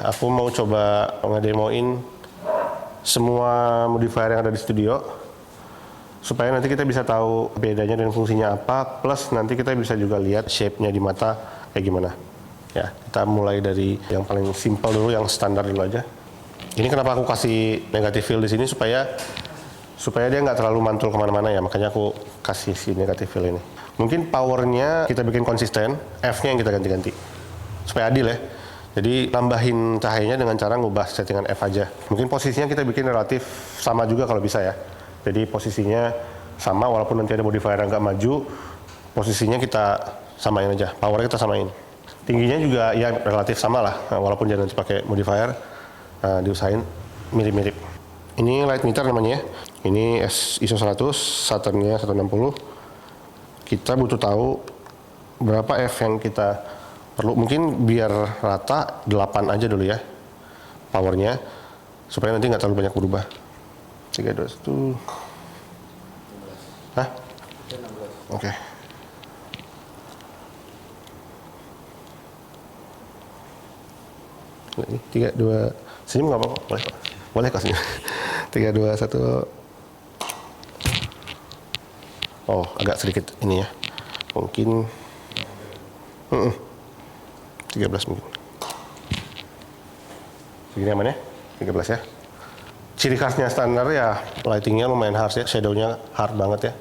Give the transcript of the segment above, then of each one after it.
Aku mau coba ngedemoin semua modifier yang ada di studio supaya nanti kita bisa tahu bedanya dan fungsinya apa, plus nanti kita bisa juga lihat shape-nya di mata kayak gimana. Ya, kita mulai dari yang paling simple dulu, yang standar dulu aja. Ini kenapa aku kasih negative fill di sini supaya dia nggak terlalu mantul kemana-mana ya, makanya aku kasih si negative fill ini. Mungkin powernya kita bikin konsisten, F-nya yang kita ganti-ganti supaya adil ya. Jadi tambahin cahayanya dengan cara ngubah settingan F aja. Mungkin posisinya kita bikin relatif sama juga kalau bisa ya. Jadi posisinya sama walaupun nanti ada modifier yang nggak maju, posisinya kita samain aja, powernya kita samain. Tingginya juga ya relatif sama lah, walaupun dia nanti pakai modifier, diusahain mirip-mirip. Ini light meter namanya ya. Ini ISO 100, Saturn-nya 160. Kita butuh tahu berapa F yang kita perlu, mungkin biar rata 8 aja dulu ya powernya, supaya nanti nggak terlalu banyak berubah. 3, 2, 1. Hah? Oke. Ini 3, 2, senyum nggak apa-apa? Boleh, boleh kok senyum. 3, 2, 1. Oh, agak sedikit ini ya. Mungkin 13 mungkin. Segini aman ya? 13 ya. Ciri khasnya standar ya lightingnya lumayan harsh ya, shadownya hard banget ya.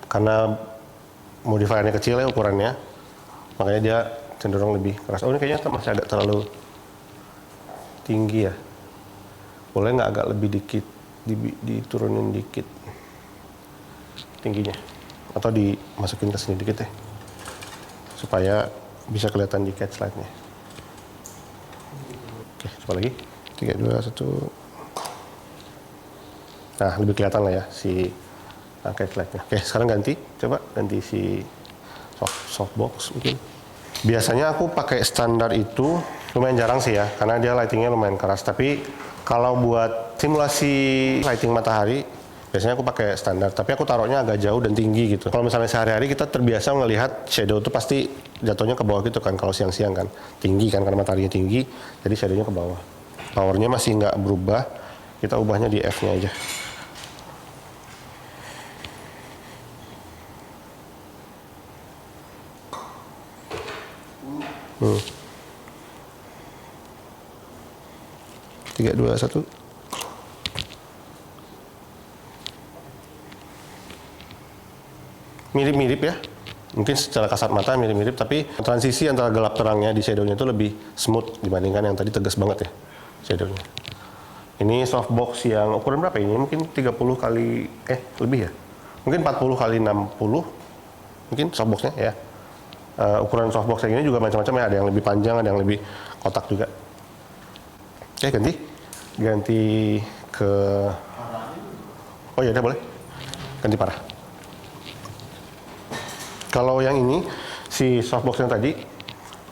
Karena modifiernya kecil ya ukurannya, makanya dia cenderung lebih keras. Oh, ini kayaknya masih agak terlalu tinggi ya. Boleh nggak agak lebih dikit, diturunin dikit tingginya, atau dimasukin ke sini dikit ya, supaya bisa kelihatan di catch light-nya. Oke, coba lagi. 3, 2, 1. Nah, lebih kelihatan lah ya si catch light-nya. Oke, sekarang ganti. Coba ganti si softbox mungkin. Biasanya aku pakai standar itu lumayan jarang sih ya, karena dia lightingnya lumayan keras. Tapi kalau buat simulasi lighting matahari, biasanya aku pakai standar, tapi aku taruhnya agak jauh dan tinggi gitu. Kalau misalnya sehari-hari kita terbiasa melihat shadow itu pasti jatuhnya ke bawah gitu kan, kalau siang-siang kan. Tinggi kan, karena mataharinya tinggi, jadi shadownya ke bawah. Powernya masih nggak berubah, kita ubahnya di F-nya aja. Tiga, 2, 1. Mirip-mirip ya, mungkin secara kasat mata mirip-mirip, tapi transisi antara gelap terangnya di shadownya itu lebih smooth dibandingkan yang tadi tegas banget ya shadownya. Ini softbox yang ukuran berapa ini? Mungkin 30 kali lebih ya, mungkin 40 kali 60 mungkin softboxnya ya. Ukuran softbox yang ini juga macam-macam ya, ada yang lebih panjang, ada yang lebih kotak juga. Oke, ganti ke, oh ya udah boleh ganti parah. Kalau yang ini, si softbox yang tadi,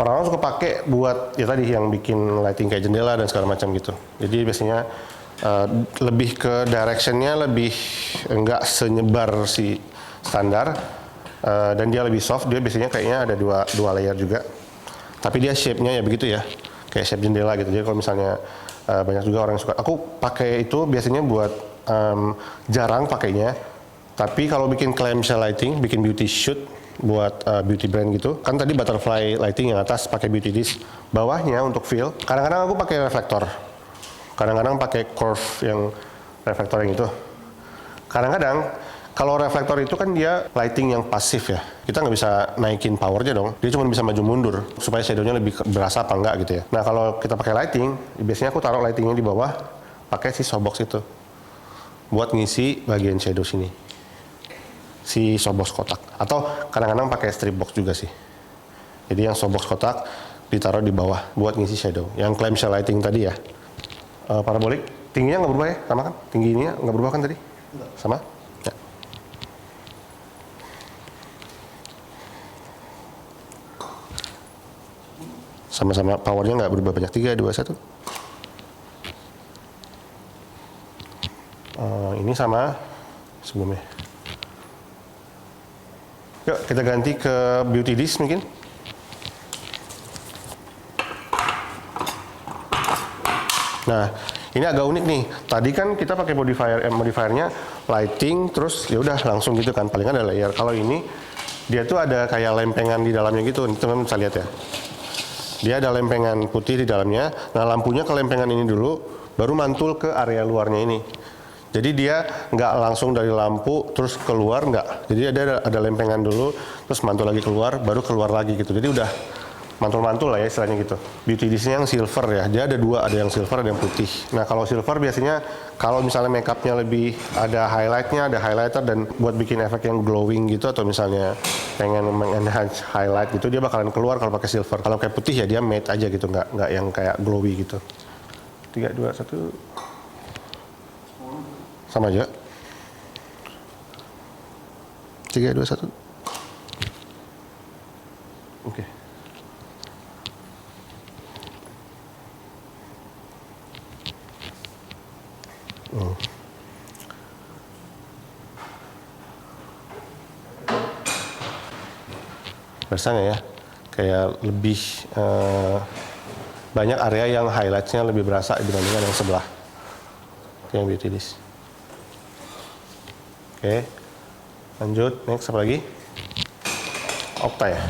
orang-orang suka pakai buat ya tadi yang bikin lighting kayak jendela dan segala macam gitu. Jadi biasanya lebih ke directionnya lebih enggak senyebar si standar, dan dia lebih soft. Dia biasanya kayaknya ada dua layer juga. Tapi dia shape-nya ya begitu ya, kayak shape jendela gitu. Jadi kalau misalnya banyak juga orang yang suka, aku pakai itu biasanya buat jarang pakainya. Tapi kalau bikin clamshell lighting, bikin beauty shoot buat beauty brand gitu, kan tadi butterfly lighting yang atas pakai beauty disc, bawahnya untuk fill, kadang-kadang aku pakai reflektor, kadang-kadang pakai curve yang reflektor yang itu. Kadang-kadang kalau reflektor itu kan dia lighting yang pasif ya, kita nggak bisa naikin powernya dong, dia cuma bisa maju mundur supaya shadownya lebih berasa apa enggak gitu ya. Nah kalau kita pakai lighting, biasanya aku taruh lightingnya di bawah, pakai si softbox itu buat ngisi bagian shadow sini, si softbox kotak, atau kadang-kadang pakai strip box juga sih. Jadi yang softbox kotak ditaruh di bawah buat ngisi shadow. Yang clamshell lighting tadi ya, parabolik tingginya nggak berubah ya, sama kan? Tinggi ini nggak berubah kan tadi? Sama? Ya. Sama-sama powernya nggak berubah banyak. 3, 2, 1. Ini sama sebelumnya. Yuk kita ganti ke beauty disc mungkin. Nah, ini agak unik nih. Tadi kan kita pakai modifiernya lighting, terus ya udah langsung gitu kan. Paling ada layer. Kalau ini dia tuh ada kayak lempengan di dalamnya gitu. Teman-teman bisa lihat ya. Dia ada lempengan putih di dalamnya. Nah, lampunya ke lempengan ini dulu, baru mantul ke area luarnya ini. Jadi dia nggak langsung dari lampu terus keluar, nggak. Jadi ada lempengan dulu, terus mantul lagi keluar, baru keluar lagi gitu. Jadi udah mantul-mantul lah ya istilahnya gitu. Beauty disc-nya yang silver ya, dia ada dua, ada yang silver, ada yang putih. Nah kalau silver biasanya kalau misalnya makeupnya lebih ada highlightnya, ada highlighter dan buat bikin efek yang glowing gitu, atau misalnya pengen enhance highlight gitu, dia bakalan keluar kalau pakai silver. Kalau kayak putih ya dia matte aja gitu, nggak yang kayak glowy gitu. 3, 2, 1. Sama aja. 3, 2, 1. Oke. Berasa nggak ya? Kayak lebih banyak area yang highlightnya lebih berasa dibandingkan yang sebelah. Itu yang beauty disc. Oke, lanjut. Next apa lagi? Opta ya.